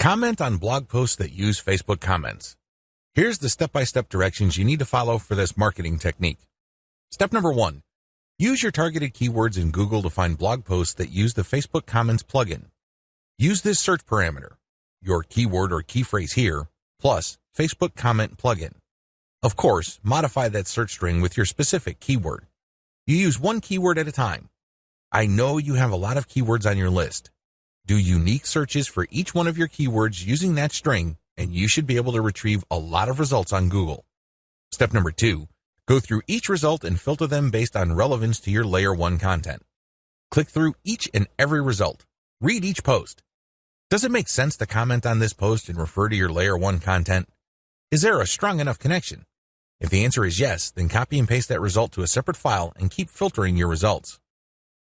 Comment on blog posts that use Facebook comments. Here's the step-by-step directions you need to follow for this marketing technique. Step number 1. Use your targeted keywords in Google to find blog posts that use the Facebook Comments plugin. Use this search parameter, your keyword or key phrase here, plus Facebook Comment plugin. Of course, modify that search string with your specific keyword. You use one keyword at a time. I know you have a lot of keywords on your list. Do unique searches for each one of your keywords using that string, and you should be able to retrieve a lot of results on Google. Step number 2. Go through each result and filter them based on relevance to your Layer 1 content. Click through each and every result. Read each post. Does it make sense to comment on this post and refer to your Layer 1 content? Is there a strong enough connection? If the answer is yes, then copy and paste that result to a separate file and keep filtering your results.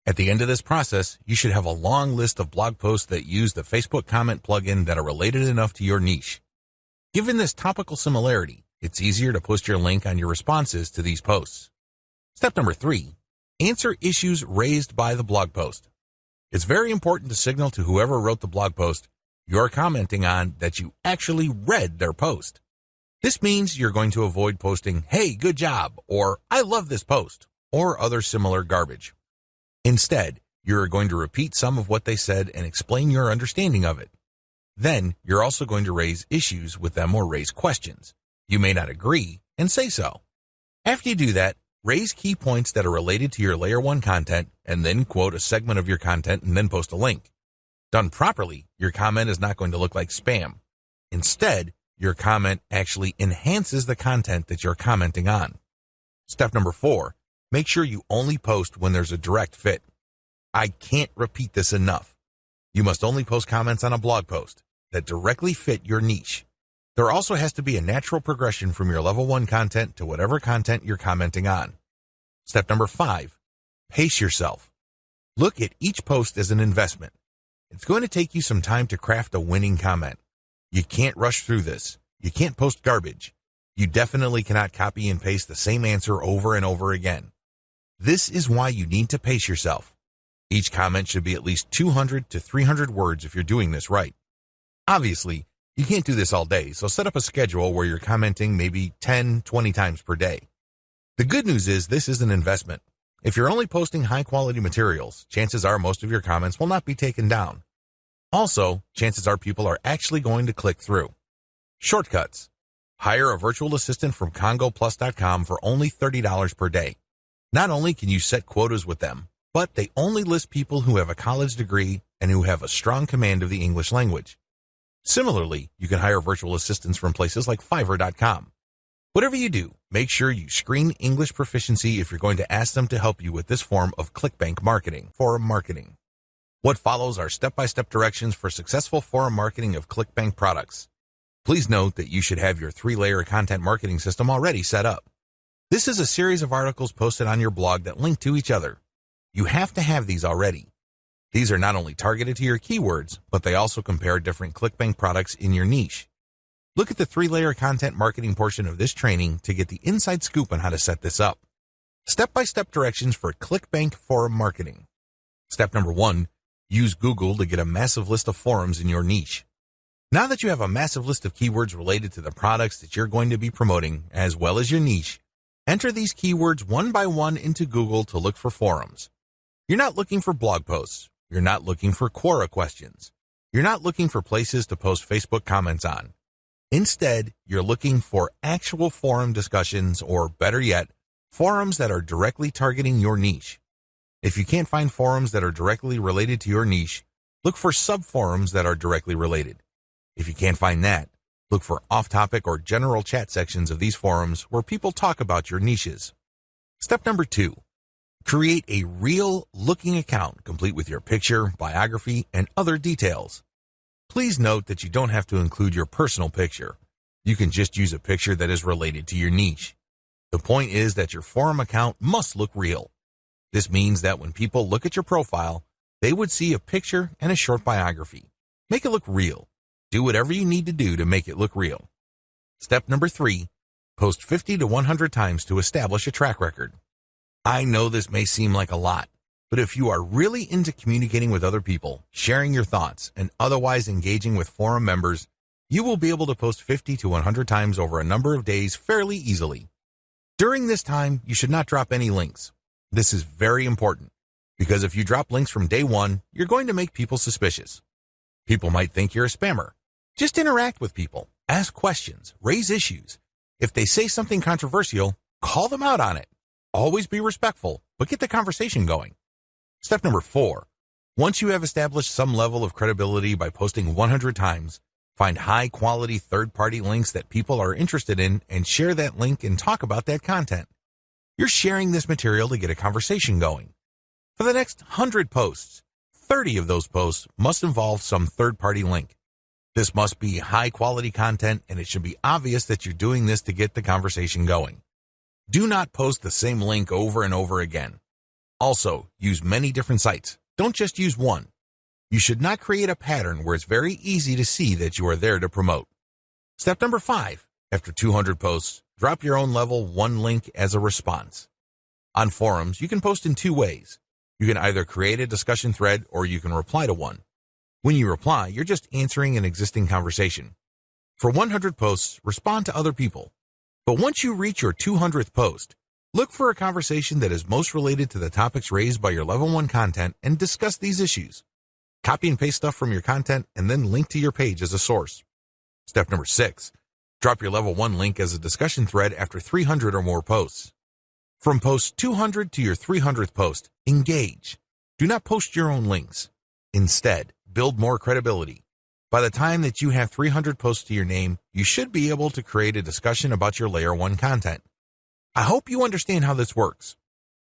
At the end of this process, you should have a long list of blog posts that use the Facebook Comment plugin that are related enough to your niche. Given this topical similarity, it's easier to post your link on your responses to these posts. Step number 3. Answer issues raised by the blog post. It's very important to signal to whoever wrote the blog post you're commenting on that you actually read their post. This means you're going to avoid posting, "Hey, good job," or "I love this post," or other similar garbage. Instead, you're going to repeat some of what they said and explain your understanding of it. Then, you're also going to raise issues with them or raise questions. You may not agree, and say so. After you do that, raise key points that are related to your Layer 1 content, and then quote a segment of your content and then post a link. Done properly, your comment is not going to look like spam. Instead, your comment actually enhances the content that you're commenting on. Step number 4. Make sure you only post when there's a direct fit. I can't repeat this enough. You must only post comments on a blog post that directly fit your niche. There also has to be a natural progression from your level 1 content to whatever content you're commenting on. Step number 5. Pace yourself. Look at each post as an investment. It's going to take you some time to craft a winning comment. You can't rush through this. You can't post garbage. You definitely cannot copy and paste the same answer over and over again. This is why you need to pace yourself. Each comment should be at least 200 to 300 words if you're doing this right. Obviously, you can't do this all day, so set up a schedule where you're commenting maybe 10, 20 times per day. The good news is this is an investment. If you're only posting high-quality materials, chances are most of your comments will not be taken down. Also, chances are people are actually going to click through. Shortcuts. Hire a virtual assistant from CongoPlus.com for only $30 per day. Not only can you set quotas with them, but they only list people who have a college degree and who have a strong command of the English language. Similarly, you can hire virtual assistants from places like Fiverr.com. Whatever you do, make sure you screen English proficiency if you're going to ask them to help you with this form of ClickBank marketing, forum marketing. What follows are step-by-step directions for successful forum marketing of ClickBank products. Please note that you should have your 3-layer content marketing system already set up. This is a series of articles posted on your blog that link to each other. You have to have these already. These are not only targeted to your keywords, but they also compare different ClickBank products in your niche. Look at the 3-layer content marketing portion of this training to get the inside scoop on how to set this up. Step-by-step directions for ClickBank forum marketing. Step number 1, use Google to get a massive list of forums in your niche. Now that you have a massive list of keywords related to the products that you're going to be promoting, as well as your niche, enter these keywords one by one into Google to look for forums. You're not looking for blog posts. You're not looking for Quora questions. You're not looking for places to post Facebook comments on. Instead, you're looking for actual forum discussions, or better yet, forums that are directly targeting your niche. If you can't find forums that are directly related to your niche, look for sub-forums that are directly related. If you can't find that, look for off-topic or general chat sections of these forums where people talk about your niches. Step number 2, create a real-looking account complete with your picture, biography, and other details. Please note that you don't have to include your personal picture. You can just use a picture that is related to your niche. The point is that your forum account must look real. This means that when people look at your profile, they would see a picture and a short biography. Make it look real. Do whatever you need to do to make it look real. Step number 3, post 50 to 100 times to establish a track record. I know this may seem like a lot, But if you are really into communicating with other people, sharing your thoughts, and otherwise engaging with forum members, you will be able to post 50 to 100 times over a number of days fairly easily. During this time, you should not drop any links. This is very important, because if you drop links from day one, you're going to make people suspicious. People might think you're a spammer. Just interact with people, ask questions, raise issues. If they say something controversial, call them out on it. Always be respectful, but get the conversation going. Step number 4. Once you have established some level of credibility by posting 100 times, find high-quality third-party links that people are interested in and share that link and talk about that content. You're sharing this material to get a conversation going. For the next 100 posts, 30 of those posts must involve some third-party link. This must be high-quality content, and it should be obvious that you're doing this to get the conversation going. Do not post the same link over and over again. Also, use many different sites. Don't just use one. You should not create a pattern where it's very easy to see that you are there to promote. Step number 5. After 200 posts, drop your own level 1 link as a response. On forums, you can post in 2 ways. You can either create a discussion thread or you can reply to one. When you reply, you're just answering an existing conversation. For 100 posts, respond to other people. But once you reach your 200th post, look for a conversation that is most related to the topics raised by your level 1 content and discuss these issues. Copy and paste stuff from your content and then link to your page as a source. Step number 6. Drop your level 1 link as a discussion thread after 300 or more posts. From post 200 to your 300th post, engage. Do not post your own links. Instead, build more credibility. By the time that you have 300 posts to your name, you should be able to create a discussion about your layer 1 content. I hope you understand how this works.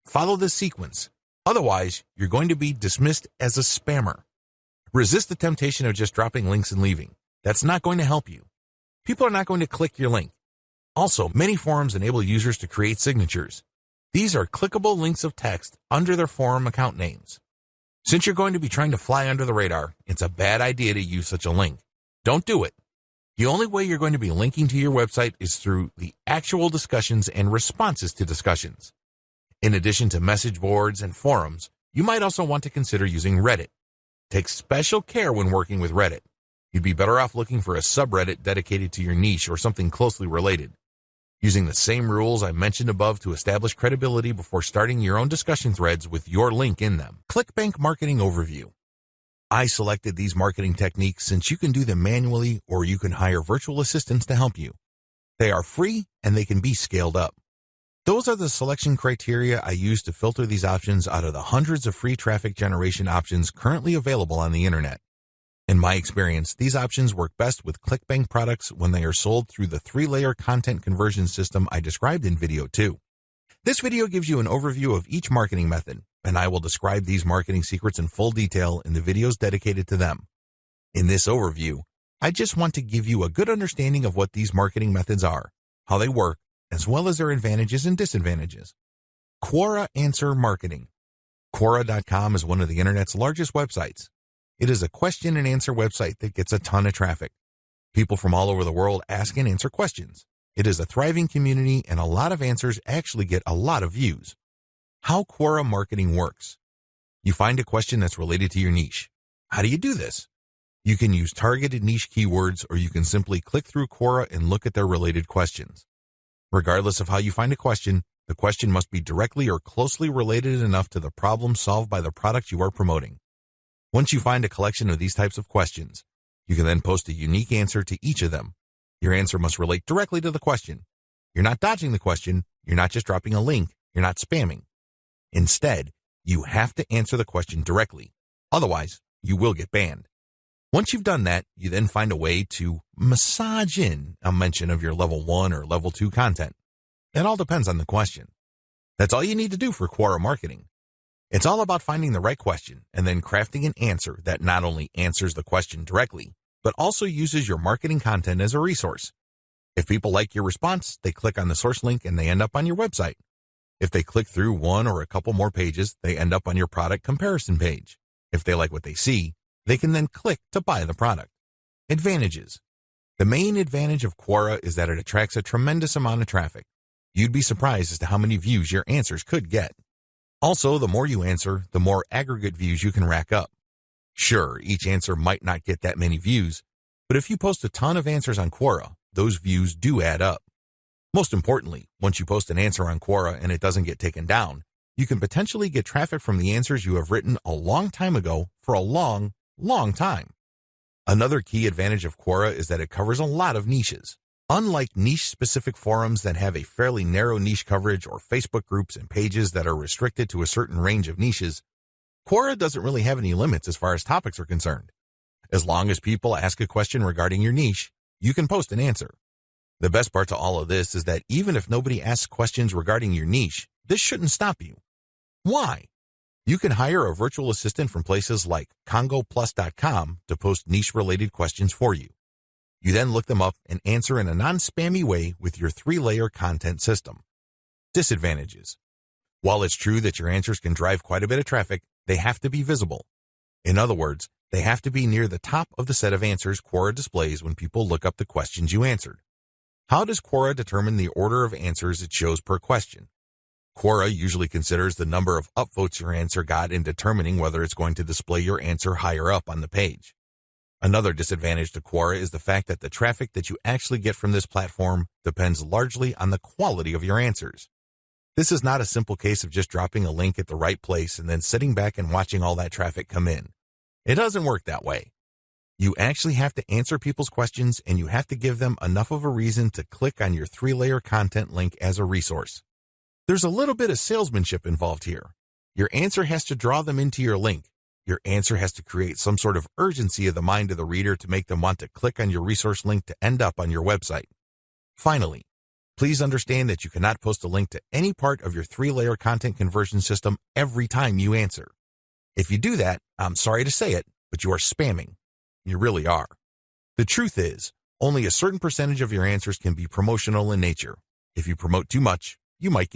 Follow this sequence. Otherwise, you're going to be dismissed as a spammer. Resist the temptation of just dropping links and leaving. That's not going to help you. People are not going to click your link. Also, many forums enable users to create signatures. These are clickable links of text under their forum account names. Since you're going to be trying to fly under the radar, it's a bad idea to use such a link. Don't do it. The only way you're going to be linking to your website is through the actual discussions and responses to discussions. In addition to message boards and forums, you might also want to consider using Reddit. Take special care when working with Reddit. You'd be better off looking for a subreddit dedicated to your niche or something closely related. Using the same rules I mentioned above to establish credibility before starting your own discussion threads with your link in them. ClickBank Marketing Overview. I selected these marketing techniques since you can do them manually or you can hire virtual assistants to help you. They are free and they can be scaled up. Those are the selection criteria I use to filter these options out of the hundreds of free traffic generation options currently available on the internet. In my experience, these options work best with ClickBank products when they are sold through the 3-layer content conversion system I described in video 2. This video gives you an overview of each marketing method, and I will describe these marketing secrets in full detail in the videos dedicated to them. In this overview, I just want to give you a good understanding of what these marketing methods are, how they work, as well as their advantages and disadvantages. Quora Answer Marketing. Quora.com is one of the internet's largest websites. It is a question and answer website that gets a ton of traffic. People from all over the world ask and answer questions. It is a thriving community and a lot of answers actually get a lot of views. How Quora marketing works. You find a question that's related to your niche. How do you do this? You can use targeted niche keywords or you can simply click through Quora and look at their related questions. Regardless of how you find a question, the question must be directly or closely related enough to the problem solved by the product you are promoting. Once you find a collection of these types of questions, you can then post a unique answer to each of them. Your answer must relate directly to the question. You're not dodging the question. You're not just dropping a link. You're not spamming. Instead, you have to answer the question directly. Otherwise, you will get banned. Once you've done that, you then find a way to massage in a mention of your level 1 or level 2 content. It all depends on the question. That's all you need to do for Quora marketing. It's all about finding the right question and then crafting an answer that not only answers the question directly, but also uses your marketing content as a resource. If people like your response, they click on the source link and they end up on your website. If they click through one or a couple more pages, they end up on your product comparison page. If they like what they see, they can then click to buy the product. Advantages. The main advantage of Quora is that it attracts a tremendous amount of traffic. You'd be surprised as to how many views your answers could get. Also, the more you answer, the more aggregate views you can rack up. Sure, each answer might not get that many views, but if you post a ton of answers on Quora, those views do add up. Most importantly, once you post an answer on Quora and it doesn't get taken down, you can potentially get traffic from the answers you have written a long time ago for a long, long time. Another key advantage of Quora is that it covers a lot of niches. Unlike niche-specific forums that have a fairly narrow niche coverage or Facebook groups and pages that are restricted to a certain range of niches, Quora doesn't really have any limits as far as topics are concerned. As long as people ask a question regarding your niche, you can post an answer. The best part to all of this is that even if nobody asks questions regarding your niche, this shouldn't stop you. Why? You can hire a virtual assistant from places like congoplus.com to post niche-related questions for you. You then look them up and answer in a non-spammy way with your 3-layer content system. Disadvantages. While it's true that your answers can drive quite a bit of traffic, they have to be visible. In other words, they have to be near the top of the set of answers Quora displays when people look up the questions you answered. How does Quora determine the order of answers it shows per question? Quora usually considers the number of upvotes your answer got in determining whether it's going to display your answer higher up on the page. Another disadvantage to Quora is the fact that the traffic that you actually get from this platform depends largely on the quality of your answers. This is not a simple case of just dropping a link at the right place and then sitting back and watching all that traffic come in. It doesn't work that way. You actually have to answer people's questions, and you have to give them enough of a reason to click on your 3-layer content link as a resource. There's a little bit of salesmanship involved here. Your answer has to draw them into your link. Your answer has to create some sort of urgency of the mind of the reader to make them want to click on your resource link to end up on your website. Finally, please understand that you cannot post a link to any part of your 3-layer content conversion system every time you answer. If you do that, I'm sorry to say it, but you are spamming. You really are. The truth is, only a certain percentage of your answers can be promotional in nature. If you promote too much, you might